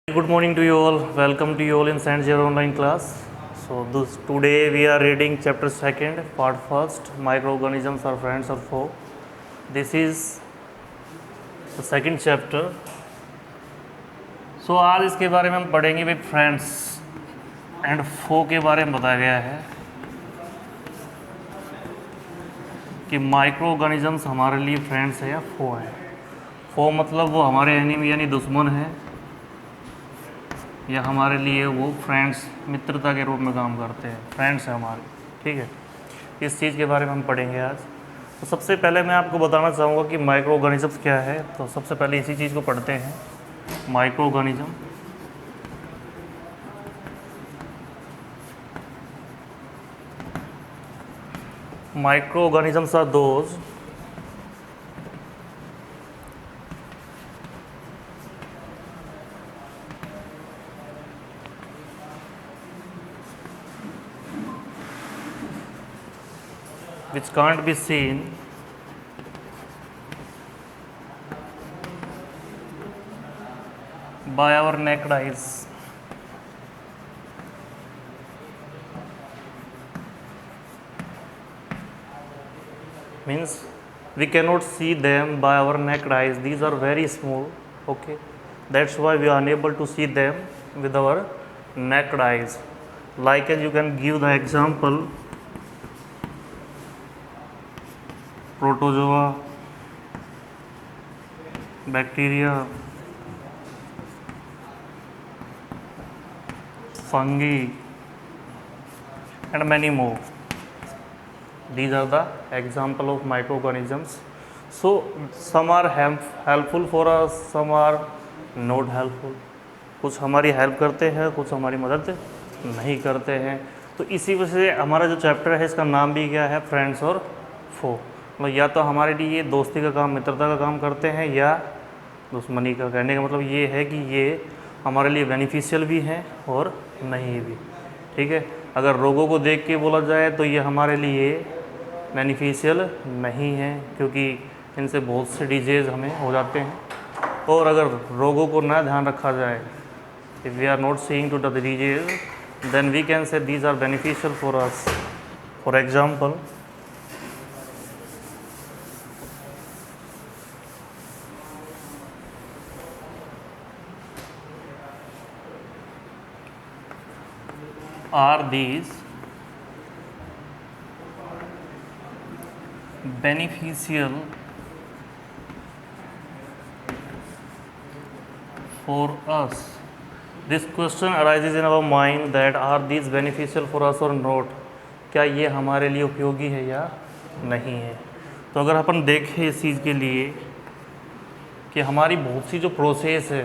Good morning to you all. Welcome to you all in Saint Zero online class. Today we are reading chapter second, part first. Microorganisms are friends or foe. This is the second chapter. आज इसके बारे में हम पढ़ेंगे भाई friends and फो के बारे में बताया गया है कि माइक्रोऑर्गेनिजम्स हमारे लिए फ्रेंड्स है या फो है। फो मतलब वो हमारे एनिमी यानी दुश्मन है, या हमारे लिए वो फ्रेंड्स मित्रता के रूप में काम करते हैं, फ्रेंड्स हैं हमारे। ठीक है, इस चीज़ के बारे में हम पढ़ेंगे आज। तो सबसे पहले मैं आपको बताना चाहूँगा कि माइक्रोऑर्गेनिजम्स क्या है। तो सबसे पहले इसी चीज़ को पढ़ते हैं, microorganism. Microorganisms are those which can't be seen by our naked eyes. Means we cannot see them by our naked eyes. These are very small. Okay, that's why we are unable to see them with our naked eyes. Like as you can give the example, protozoa, bacteria, fungi, and many more. These are the example of microorganisms. So some are helpful for us, some are not helpful. कुछ हमारी help करते हैं, कुछ हमारी मदद नहीं करते हैं। तो इसी वजह से हमारा जो चैप्टर है इसका नाम भी क्या है, फ्रेंड्स और फो। मतलब या तो हमारे लिए दोस्ती का काम, मित्रता का काम करते हैं, या दुश्मनी का। कहने का मतलब ये है कि ये हमारे लिए बेनिफिशियल भी हैं और नहीं भी। ठीक है, अगर रोगों को देख के बोला जाए तो ये हमारे लिए बेनिफिशियल नहीं है, क्योंकि इनसे बहुत से डिजीज़ हमें हो जाते हैं। और अगर रोगों को ना ध्यान रखा जाए, if we are not seeing to the disease, then we can say these are beneficial for us. For example, are these beneficial for us? This question arises in our mind that are these beneficial for us or not? क्या ये हमारे लिए उपयोगी है या नहीं है। तो अगर अपन देखें इस चीज़ के लिए कि हमारी बहुत सी जो प्रोसेस है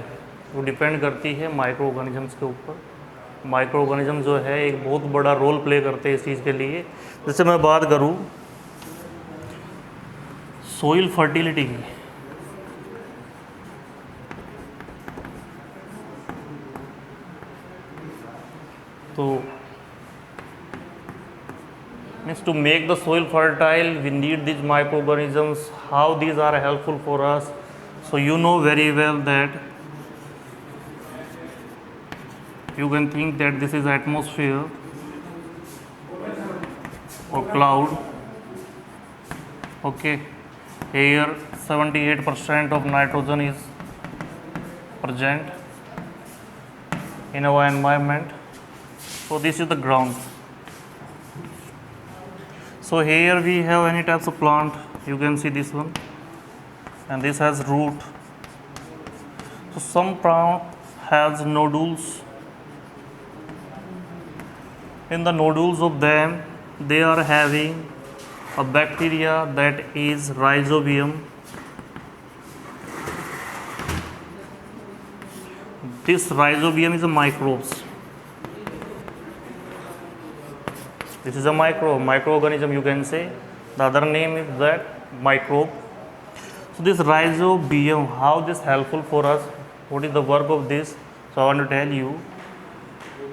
वो डिपेंड करती है माइक्रोऑर्गेनिजम्स के ऊपर। माइक्रोऑर्गेनिज्म जो है एक बहुत बड़ा रोल प्ले करते हैं इस चीज़ के लिए। जैसे मैं बात करूं सोइल फर्टिलिटी की, तो means to make the soil fertile we need this microorganisms. How these are helpful for us? So you know very well that you can think that this is atmosphere or cloud. Okay, here 78% of nitrogen is present in our environment. So this is the ground. So here we have any types of plant. You can see this one, and this has root. So some plant has nodules. In the nodules of them they are having a bacteria that is rhizobium. This rhizobium is a microbes. This is a microorganism, you can say. The other name is that microbe. So this rhizobium, how this helpful for us? What is the work of this? So I want to tell you,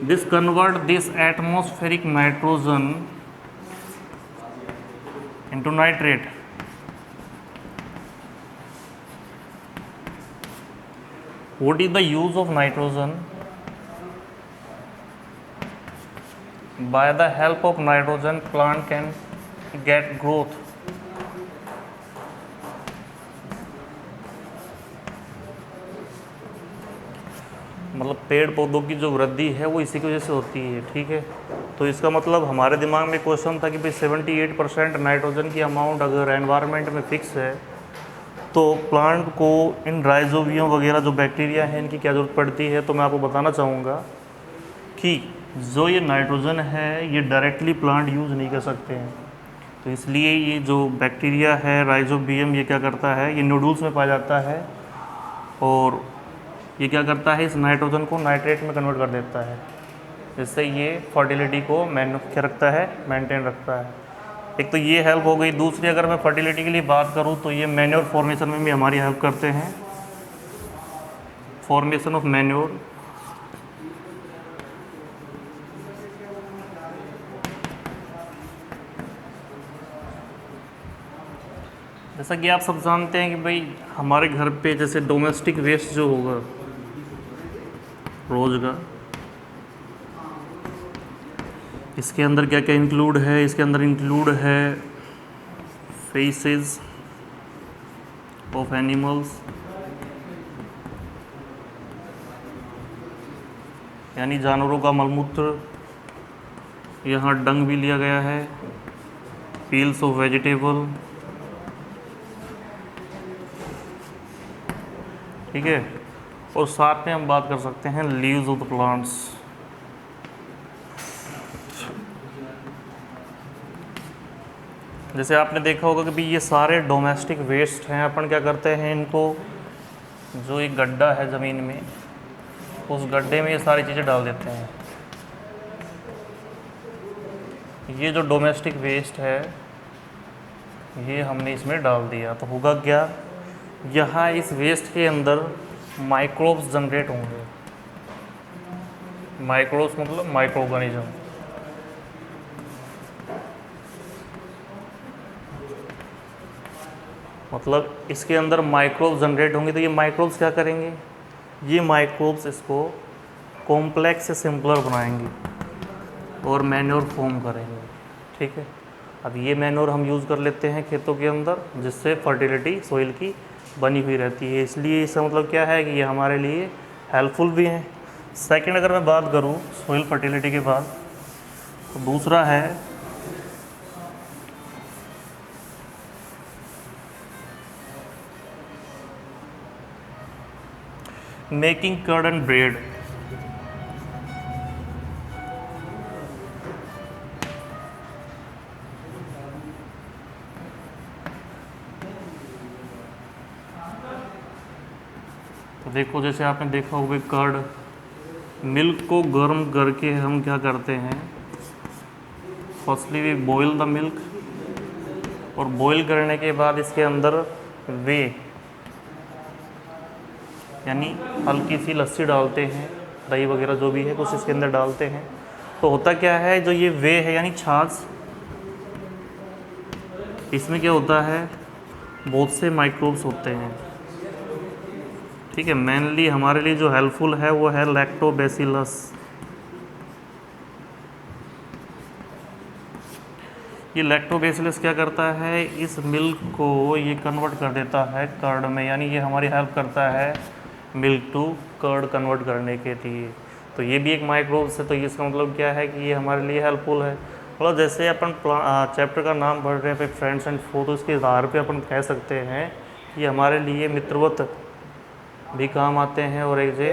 this convert this atmospheric nitrogen into nitrate. What is the use of nitrogen? By the help of nitrogen plant can get growth. मतलब पेड़ पौधों की जो वृद्धि है वो इसी की वजह से होती है, ठीक है। तो इसका मतलब हमारे दिमाग में क्वेश्चन था कि भाई 78% नाइट्रोजन की अमाउंट अगर एनवायरनमेंट में फिक्स है तो प्लांट को इन राइजोबियम वगैरह जो बैक्टीरिया हैं इनकी क्या ज़रूरत पड़ती है। तो मैं आपको बताना चाहूँगा कि जो ये नाइट्रोजन है ये डायरेक्टली प्लांट यूज़ नहीं कर सकते हैं। तो इसलिए ये जो बैक्टीरिया है राइजोबियम ये क्या करता है, ये नोडल्स में पाया जाता है और ये क्या करता है, इस नाइट्रोजन को नाइट्रेट में कन्वर्ट कर देता है, जिससे ये फर्टिलिटी को क्या रखता है, मेंटेन रखता है। एक तो ये हेल्प हो गई। दूसरी अगर मैं फर्टिलिटी के लिए बात करूँ तो ये मैन्योर फॉर्मेशन में भी हमारी हेल्प करते हैं, फॉर्मेशन ऑफ मैन्योर। जैसा कि आप सब जानते हैं कि भाई हमारे घर पे जैसे डोमेस्टिक वेस्ट जो होगा रोज का, इसके अंदर क्या क्या इंक्लूड है, इसके अंदर इंक्लूड है फेसेस ऑफ एनिमल्स, यानी जानवरों का मलमूत्र, यहाँ डंग भी लिया गया है, पील्स ऑफ वेजिटेबल, ठीक है। और साथ में हम बात कर सकते हैं लीव्स ऑफ द प्लांट्स। जैसे आपने देखा होगा कि भाई ये सारे डोमेस्टिक वेस्ट हैं, अपन क्या करते हैं इनको, जो एक गड्ढा है ज़मीन में उस गड्ढे में ये सारी चीज़ें डाल देते हैं। ये जो डोमेस्टिक वेस्ट है ये हमने इसमें डाल दिया तो होगा क्या, यहाँ इस वेस्ट के अंदर माइक्रोब्स जनरेट होंगे। माइक्रोब्स मतलब माइक्रो ऑर्गेनिज्म। मतलब इसके अंदर माइक्रोब्स जनरेट होंगे तो ये माइक्रोब्स क्या करेंगे, ये माइक्रोब्स इसको कॉम्प्लेक्स से सिंपलर बनाएंगे और मैन्योर फॉर्म करेंगे, ठीक है। अब ये मैन्योर हम यूज़ कर लेते हैं खेतों के अंदर, जिससे फर्टिलिटी सोइल की बनी हुई रहती है। इसलिए इसका मतलब क्या है कि ये हमारे लिए हेल्पफुल भी हैं। सेकंड अगर मैं बात करूँ सोइल फर्टिलिटी के बाद, तो दूसरा है मेकिंग कर्ड एंड ब्रेड। तो देखो जैसे आपने देखा होगा कर्ड, मिल्क को गर्म करके हम क्या करते हैं, firstly we boil the milk, और बॉईल करने के बाद इसके अंदर वे यानी हल्की सी लस्सी डालते हैं, दही वगैरह जो भी है कुछ इसके अंदर डालते हैं। तो होता क्या है, जो ये वे है यानी छाछ, इसमें क्या होता है, बहुत से माइक्रोब्स होते हैं, ठीक है। मेनली हमारे लिए जो हेल्पफुल है वो है लैक्टोबैसिलस। ये लैक्टोबैसिलस क्या करता है, इस मिल्क को ये कन्वर्ट कर देता है कर्ड में, यानी ये हमारी हेल्प करता है मिल्क टू कर्ड कन्वर्ट करने के लिए। तो ये भी एक माइक्रोब्स है। तो इसका मतलब क्या है कि ये हमारे लिए हेल्पफुल है। मतलब जैसे अपन चैप्टर का नाम पढ़ रहे हैं फ्रेंड्स एंड फो, तो इसके आधार पे अपन कह सकते हैं कि हमारे लिए मित्रवत भी काम आते हैं और एक जे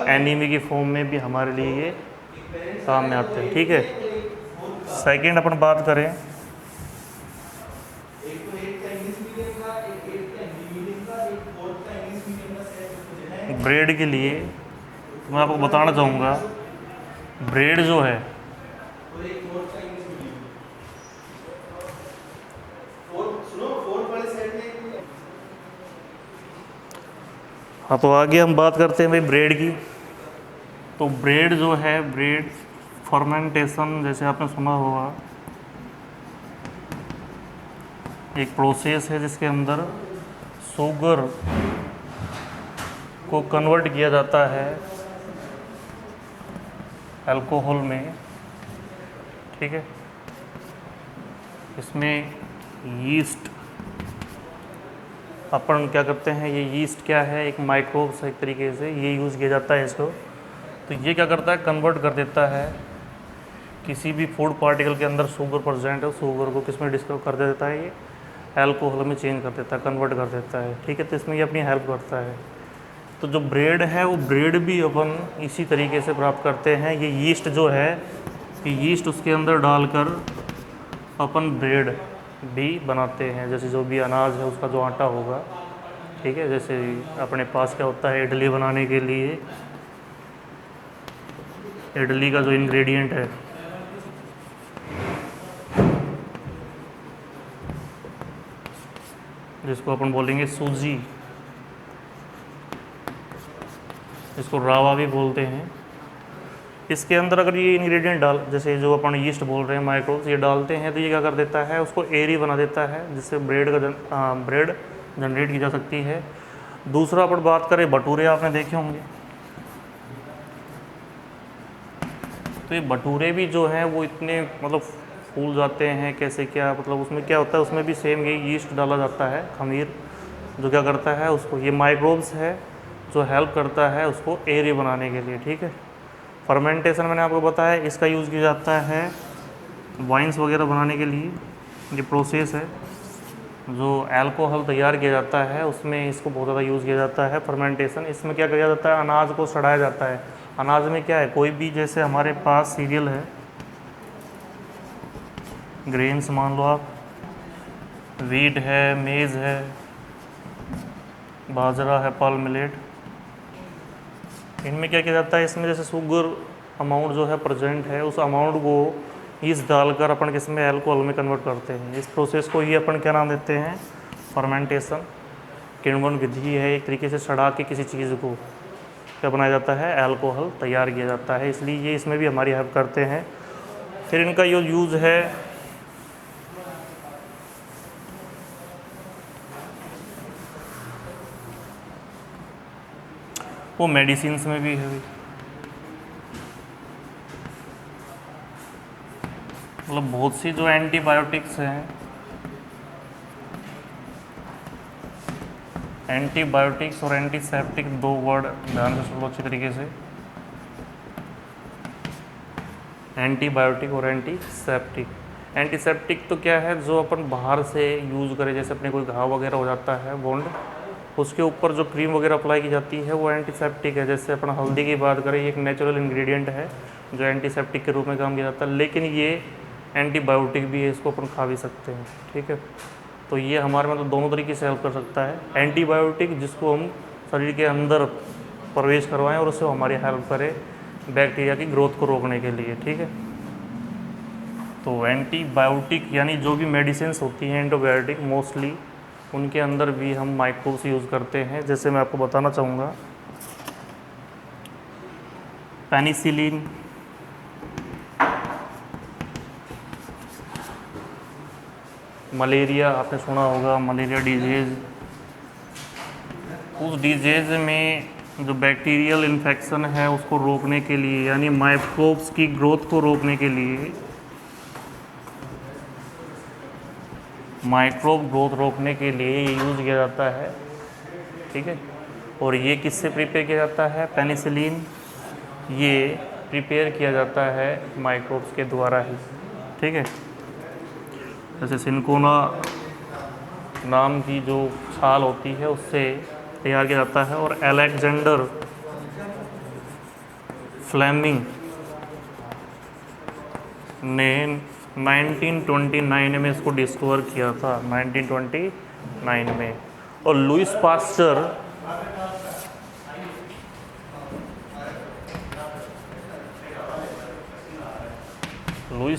एनीमी की फॉर्म में भी हमारे लिए ये काम में आते हैं, ठीक है। सेकंड अपन बात करें ब्रेड के लिए, तो मैं आपको बताना चाहूँगा ब्रेड जो है हाँ, तो आगे हम बात करते हैं भाई ब्रेड की। तो ब्रेड जो है, ब्रेड फर्मेंटेशन जैसे आपने सुना होगा, एक प्रोसेस है जिसके अंदर शुगर को कन्वर्ट किया जाता है अल्कोहल में, ठीक है। इसमें यीस्ट अपन क्या करते हैं, ये यीस्ट क्या है, एक माइक्रोब्स एक तरीके से ये यूज़ किया जाता है इसको। तो ये क्या करता है, कन्वर्ट कर देता है किसी भी फूड पार्टिकल के अंदर शुगर प्रेजेंट है, शुगर को किस में डिस्कवर कर देता है, ये अल्कोहल में चेंज कर देता है, कन्वर्ट कर देता है, ठीक है। तो इसमें ये अपनी हेल्प करता है। तो जो ब्रेड है वो ब्रेड भी अपन इसी तरीके से प्राप्त करते हैं। ये यीस्ट जो है, ये यीस्ट उसके अंदर डालकर अपन ब्रेड भी बनाते हैं, जैसे जो भी अनाज है उसका जो आटा होगा, ठीक है। जैसे अपने पास क्या होता है, इडली बनाने के लिए इडली का जो इंग्रेडिएंट है, जिसको अपन बोलेंगे सूजी, इसको रावा भी बोलते हैं। इसके अंदर अगर ये इंग्रेडिएंट डाल, जैसे जो अपन यीस्ट बोल रहे हैं माइक्रोब्स, ये डालते हैं तो ये क्या कर देता है, उसको एयरी बना देता है, जिससे ब्रेड जनरेट की जा सकती है। दूसरा अपन बात करें भटूरे, आपने देखे होंगे। तो ये भटूरे भी जो हैं वो इतने मतलब फूल जाते हैं, कैसे क्या, मतलब उसमें क्या होता है, उसमें भी सेम ये यीस्ट डाला जाता है, खमीर, जो क्या करता है उसको, ये माइक्रोब्स है जो हेल्प करता है उसको एयरी बनाने के लिए, ठीक है। फर्मेंटेशन मैंने आपको बताया, इसका यूज़ किया जाता है वाइन्स वगैरह बनाने के लिए। ये प्रोसेस है जो अल्कोहल तैयार किया जाता है, उसमें इसको बहुत ज़्यादा यूज़ किया जाता है फर्मेंटेशन। इसमें क्या किया जाता है, अनाज को सड़ाया जाता है। अनाज में क्या है, कोई भी जैसे हमारे पास सीरियल है, ग्रेन्स मान लो आप, वीट है, मेज़ है, बाजरा है, पल्म मिलेट, इनमें क्या किया जाता है, इसमें जैसे शुगर अमाउंट जो है प्रेजेंट है, उस अमाउंट को यीस्ट डालकर अपन किस में, अल्कोहल में कन्वर्ट करते हैं। इस प्रोसेस को ही अपन क्या नाम देते हैं, फर्मेंटेशन। किण्वन विधि है, एक तरीके से सड़ा के किसी चीज़ को क्या बनाया जाता है, अल्कोहल तैयार किया जाता है, इसलिए ये इसमें भी हमारी हेल्प करते हैं। फिर इनका जो यूज़ है वो मेडिसिन्स में भी है। मतलब बहुत सी जो एंटीबायोटिक्स हैं, एंटीबायोटिक्स और एंटीसेप्टिक दो वर्ड ध्यान से सुन लो अच्छी तरीके से। एंटीबायोटिक और एंटीसेप्टिक। एंटीसेप्टिक तो क्या है, जो अपन बाहर से यूज़ करें, जैसे अपने कोई घाव वगैरह हो जाता है वुंड, उसके ऊपर जो क्रीम वगैरह अप्लाई की जाती है वो एंटीसेप्टिक है। जैसे अपन हल्दी की बात करें, ये एक नेचुरल इंग्रेडिएंट है जो एंटीसेप्टिक के रूप में काम किया जाता है, लेकिन ये एंटीबायोटिक भी है, इसको अपन खा भी सकते हैं, ठीक है। तो ये हमारे मतलब दोनों तरीके से हेल्प कर सकता है। एंटीबायोटिक जिसको हम शरीर के अंदर प्रवेश करवाएं और उससे हमारी हेल्प करे बैक्टीरिया की ग्रोथ को रोकने के लिए, ठीक है। तो एंटीबायोटिक यानी जो भी मेडिसिन्स होती हैं एंटीबायोटिक, मोस्टली उनके अंदर भी हम माइक्रोब्स यूज़ करते हैं। जैसे मैं आपको बताना चाहूँगा, पेनिसिलिन, मलेरिया, आपने सुना होगा मलेरिया डिजीज़। उस डिजीज़ में जो बैक्टीरियल इन्फेक्शन है उसको रोकने के लिए, यानी माइक्रोब्स की ग्रोथ को रोकने के लिए, माइक्रोब ग्रोथ रोकने के लिए ये यूज़ किया जाता है, ठीक है। और ये किससे प्रिपेयर किया जाता है, पेनिसिलिन, ये प्रिपेयर किया जाता है माइक्रोब्स के द्वारा ही, ठीक है। जैसे सिनकोना नाम की जो छाल होती है उससे तैयार किया जाता है। और अलेक्जेंडर फ्लेमिंग ने 1929 में इसको डिस्कवर किया था, 1929 में। और लुइस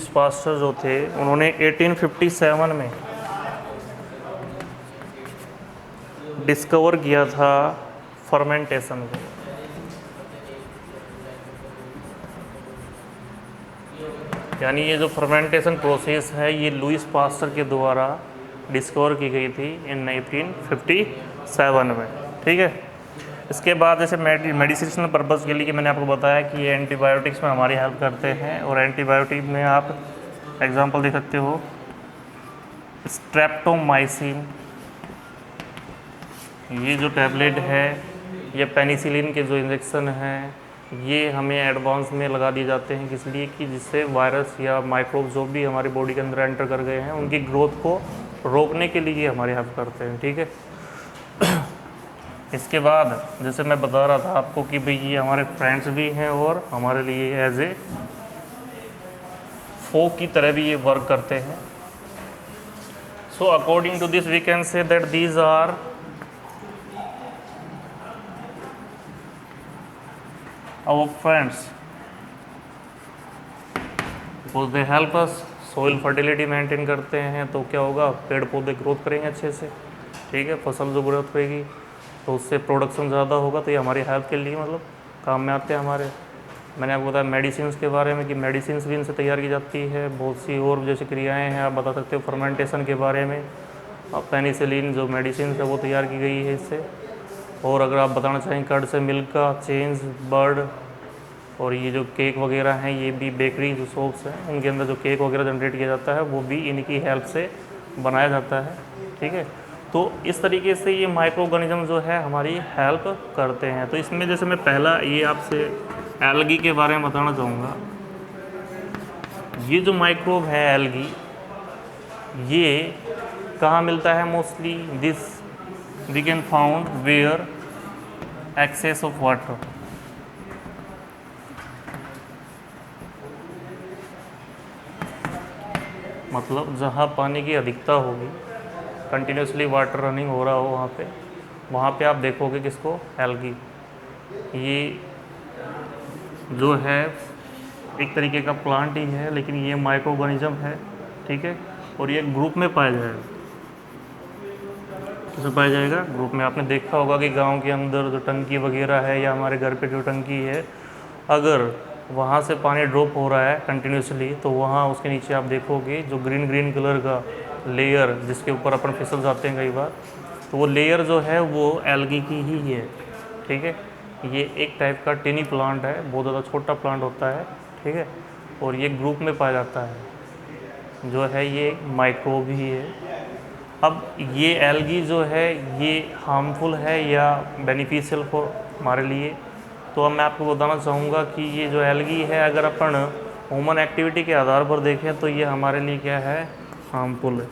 पास्चर जो थे, उन्होंने 1857 में डिस्कवर किया था फर्मेंटेशन को। यानी ये जो फर्मेंटेशन प्रोसेस है ये लुइस पास्चर के द्वारा डिस्कवर की गई थी इन 1957 में, ठीक है। इसके बाद जैसे मेडिसिनल पर्पज़ के लिए कि मैंने आपको बताया कि ये एंटीबायोटिक्स में हमारी हेल्प करते हैं, और एंटीबायोटिक में आप एग्जांपल दे सकते हो स्ट्रेप्टोमाइसिन, ये जो टैबलेट है, ये पेनिसिलिन के जो इंजेक्शन हैं, ये हमें एडवांस में लगा दिए जाते हैं, किस लिए कि जिससे वायरस या माइक्रोब जो भी हमारी बॉडी के अंदर एंटर कर गए हैं उनकी ग्रोथ को रोकने के लिए हमारी हेल्प करते हैं। ठीक है। इसके बाद जैसे मैं बता रहा था आपको कि भाई ये हमारे फ्रेंड्स भी हैं और हमारे लिए एज ए फो की तरह भी ये वर्क करते हैं। So according to this we can say that these are our friends because they help us। Soil fertility maintain करते हैं तो क्या होगा, पेड़ पौधे ग्रोथ करेंगे अच्छे से। ठीक है, फसल जो ग्रोथ करेगी तो उससे प्रोडक्शन ज़्यादा होगा, तो ये हमारी हेल्थ के लिए मतलब काम में आते हैं हमारे। मैंने आपको बताया मेडिसिन के बारे में कि मेडिसिन भी इनसे तैयार की जाती है। बहुत सी और जैसे क्रियाएँ हैं, आप बता सकते हो फर्मेंटेशन के बारे में। अब पेनिसिलिन जो मेडिसिन है वो तैयार की गई है इससे। और अगर आप बताना चाहें कर्ड से मिल्क का चेंज, बर्ड, और ये जो केक वगैरह हैं, ये भी बेकरी जो शॉप्स हैं उनके अंदर जो केक वगैरह जनरेट किया जाता है वो भी इनकी हेल्प से बनाया जाता है। ठीक है, तो इस तरीके से ये माइक्रो ऑर्गेनिज्म जो है हमारी हेल्प करते हैं। तो इसमें जैसे मैं पहला ये आपसे एल्गी के बारे में बताना चाहूँगा। ये जो माइक्रोब है एल्गी, ये कहाँ मिलता है mostly? This we can found where excess of water. मतलब जहाँ पानी की अधिकता होगी, कंटिन्यूसली वाटर रनिंग हो रहा हो वहाँ पे आप देखोगे किसको? एल्गी। ये जो है एक तरीके का प्लांट ही है, लेकिन ये माइक्रो ऑर्गेनिज्म है। ठीक है, और ये ग्रुप में पाया जाएगा। कैसे पाया जाएगा? ग्रुप में। आपने देखा होगा कि गांव के अंदर जो टंकी वगैरह है या हमारे घर पे जो टंकी है, अगर वहाँ से पानी ड्रॉप हो रहा है कंटिन्यूसली, तो वहाँ उसके नीचे आप देखोगे जो ग्रीन ग्रीन कलर का लेयर जिसके ऊपर अपन फिसल जाते हैं कई बार, तो वो लेयर जो है वो एल्गी की ही है। ठीक है, ये एक टाइप का टिनी प्लांट है, बहुत ज़्यादा छोटा प्लांट होता है। ठीक है, और ये ग्रुप में पाया जाता है, जो है ये माइक्रोब ही है। अब ये एल्गी जो है ये हार्मफुल है या बेनिफिशियल फॉर हमारे लिए, तो अब मैं आपको बताना चाहूँगा कि ये जो एल्गी है, अगर अपन ह्यूमन एक्टिविटी के आधार पर देखें तो ये हमारे लिए क्या है? हार्मफुल है।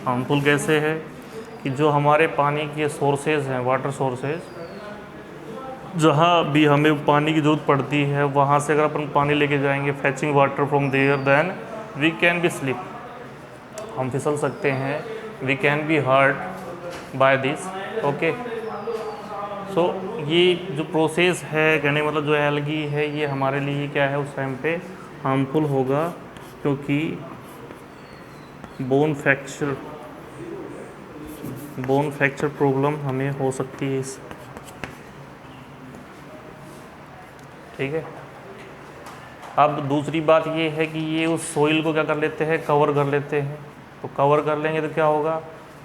हार्मफुल कैसे है कि जो हमारे पानी के सोर्सेज हैं, वाटर सोर्सेज, जहाँ भी हमें पानी की ज़रूरत पड़ती है वहाँ से अगर अपन पानी लेके जाएंगे, fetching water from there, then we can be slip, हम फिसल सकते हैं। We can be hurt by this. Okay, so ये जो प्रोसेस है, कहने का मतलब जो एल्गी है, ये हमारे लिए क्या है उस टाइम पे हार्मफुल होगा, क्योंकि बोन फ्रैक्चर प्रॉब्लम हमें हो सकती है इस। ठीक है, अब दूसरी बात ये है कि ये उस सोइल को क्या कर लेते हैं? कवर कर लेते हैं। तो कवर कर लेंगे तो क्या होगा?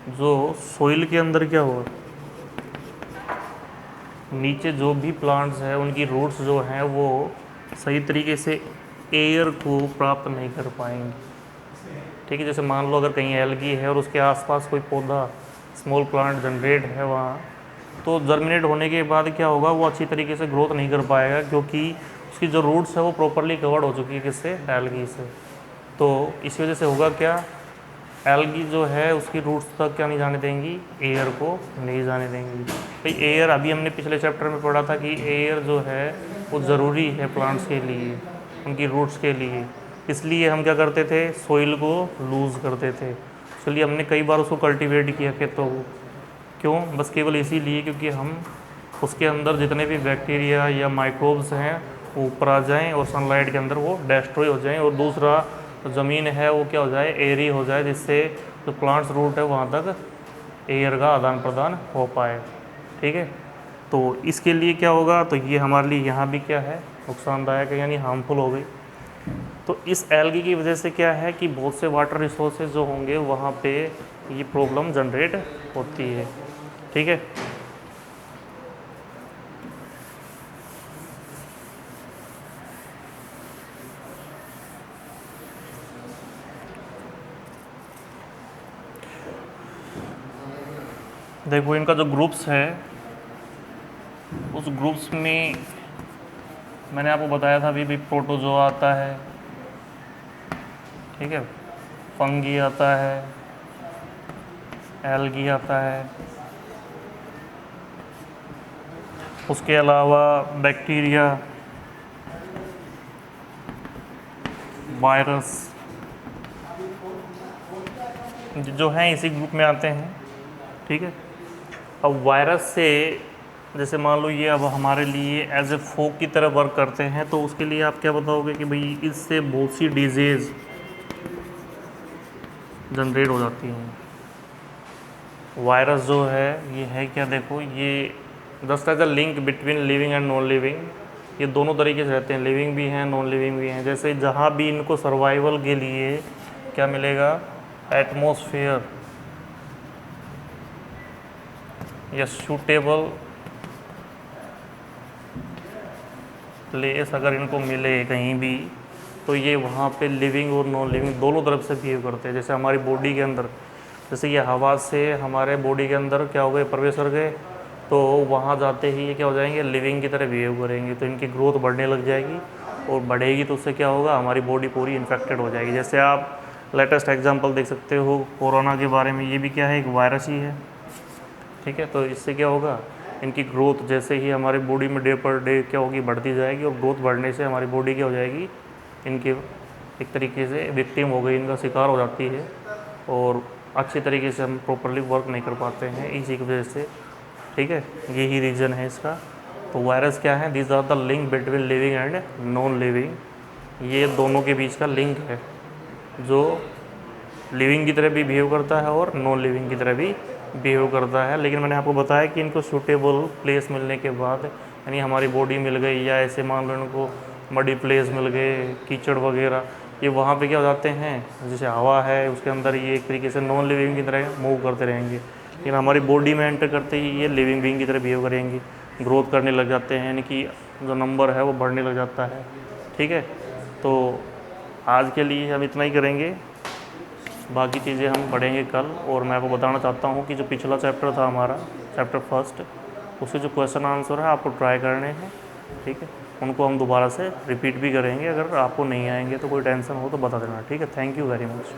जो सोइल के अंदर क्या होगा, नीचे जो भी प्लांट्स हैं उनकी रूट्स जो हैं वो सही तरीके से एयर को प्राप्त नहीं कर पाएंगे। ठीक है, जैसे मान लो अगर कहीं एल्गी है और उसके आसपास कोई पौधा, स्मॉल प्लांट जनरेट है वहाँ, तो जर्मिनेट होने के बाद क्या होगा? वो अच्छी तरीके से ग्रोथ नहीं कर पाएगा, क्योंकि उसकी जो रूट्स है वो प्रॉपरली कवर्ड हो चुकी है किससे? एल्गी से। तो इसी वजह से होगा क्या? एल्गी जो है उसकी रूट्स तक क्या नहीं जाने देंगी? एयर को नहीं जाने देंगी। भाई एयर अभी हमने पिछले चैप्टर में पढ़ा था कि एयर जो है वो ज़रूरी है प्लांट्स के लिए, उनकी रूट्स के लिए। इसलिए हम क्या करते थे? सोइल को लूज़ करते थे। इसलिए हमने कई बार उसको कल्टीवेट किया खेतों को। क्यों? बस केवल इसीलिए क्योंकि हम उसके अंदर जितने भी बैक्टीरिया या माइक्रोब्स हैं वो ऊपर आ जाएँ और सनलाइट के अंदर वो डेस्ट्रॉय हो जाएँ, और दूसरा तो ज़मीन है वो क्या हो जाए? एयरी हो जाए, जिससे जो प्लांट्स रूट है वहाँ तक एयर का आदान प्रदान हो पाए। ठीक है, तो इसके लिए क्या होगा? तो ये हमारे लिए यहाँ भी क्या है? नुकसानदायक है, यानी हार्मफुल हो गई। तो इस एल्गी की वजह से क्या है कि बहुत से वाटर रिसोर्सेज जो होंगे वहाँ पे ये प्रॉब्लम जनरेट होती है। ठीक है। देखो इनका जो ग्रुप्स है उस ग्रुप्स में मैंने आपको बताया था अभी प्रोटोजोआ आता है, ठीक है, फंगी आता है, एल्गी आता है, उसके अलावा बैक्टीरिया, वायरस जो हैं इसी ग्रुप में आते हैं, ठीक है। अब वायरस से जैसे मान लो ये अब हमारे लिए एज ए फोक की तरह वर्क करते हैं, तो उसके लिए आप क्या बताओगे कि भाई इससे बहुत सी डिजीज़ जनरेट हो जाती हैं। वायरस जो है ये है क्या, देखो ये just as a link between living and non living, ये दोनों तरीके से रहते हैं, लिविंग भी हैं नॉन लिविंग भी हैं। जैसे जहाँ भी इनको सर्वाइवल के लिए क्या मिलेगा, एटमॉस्फेयर या सूटेबल प्लेस अगर इनको मिले कहीं भी, तो ये वहाँ पे लिविंग और नॉन लिविंग दोनों तरफ से बिहेव करते हैं। जैसे हमारी बॉडी के अंदर, जैसे ये हवा से हमारे बॉडी के अंदर क्या हो गए, प्रवेश कर गए, तो वहाँ जाते ही ये क्या हो जाएंगे, लिविंग की तरह बिहेव करेंगे, तो इनकी ग्रोथ बढ़ने लग जाएगी और बढ़ेगी तो उससे क्या होगा, हमारी बॉडी पूरी इन्फेक्टेड हो जाएगी। जैसे आप लेटेस्ट एग्जांपल देख सकते हो कोरोना के बारे में, ये भी क्या है, एक वायरस ही है, ठीक है। तो इससे क्या होगा, इनकी ग्रोथ जैसे ही हमारी बॉडी में डे पर डे क्या होगी, बढ़ती जाएगी, और ग्रोथ बढ़ने से हमारी बॉडी क्या हो जाएगी, इनके एक तरीके से विक्टिम हो गई, इनका शिकार हो जाती है और अच्छी तरीके से हम प्रॉपरली वर्क नहीं कर पाते हैं इसी की वजह से, ठीक है। यही रीज़न है इसका। तो वायरस क्या है, these are the link between living and non living, ये दोनों के बीच का लिंक है जो लिविंग की तरह भी बिहेव करता है और नॉन लिविंग की तरह भी बिहेव करता है। लेकिन मैंने आपको बताया कि इनको सूटेबल प्लेस मिलने के बाद, यानी हमारी बॉडी मिल गई या ऐसे मान लो इनको मडी प्लेस मिल गए, कीचड़ वगैरह, ये वहाँ पे क्या हो जाते हैं, जैसे हवा है उसके अंदर ये एक तरीके से नॉन लिविंग की तरह मूव करते रहेंगे, लेकिन हमारी बॉडी में एंटर करते ही ये लिविंग बीइंग की तरह बिहेव करेंगे, ग्रोथ करने लग जाते हैं, यानी कि जो नंबर है वो बढ़ने लग जाता है, ठीक है। तो आज के लिए हम इतना ही करेंगे, बाकी चीज़ें हम पढ़ेंगे कल। और मैं आपको बताना चाहता हूँ कि जो पिछला चैप्टर था हमारा, चैप्टर फर्स्ट, उसके जो क्वेश्चन आंसर है आपको ट्राई करने हैं, ठीक है। उनको हम दोबारा से रिपीट भी करेंगे, अगर आपको नहीं आएंगे तो कोई टेंशन हो तो बता देना, ठीक है। Thank you very much.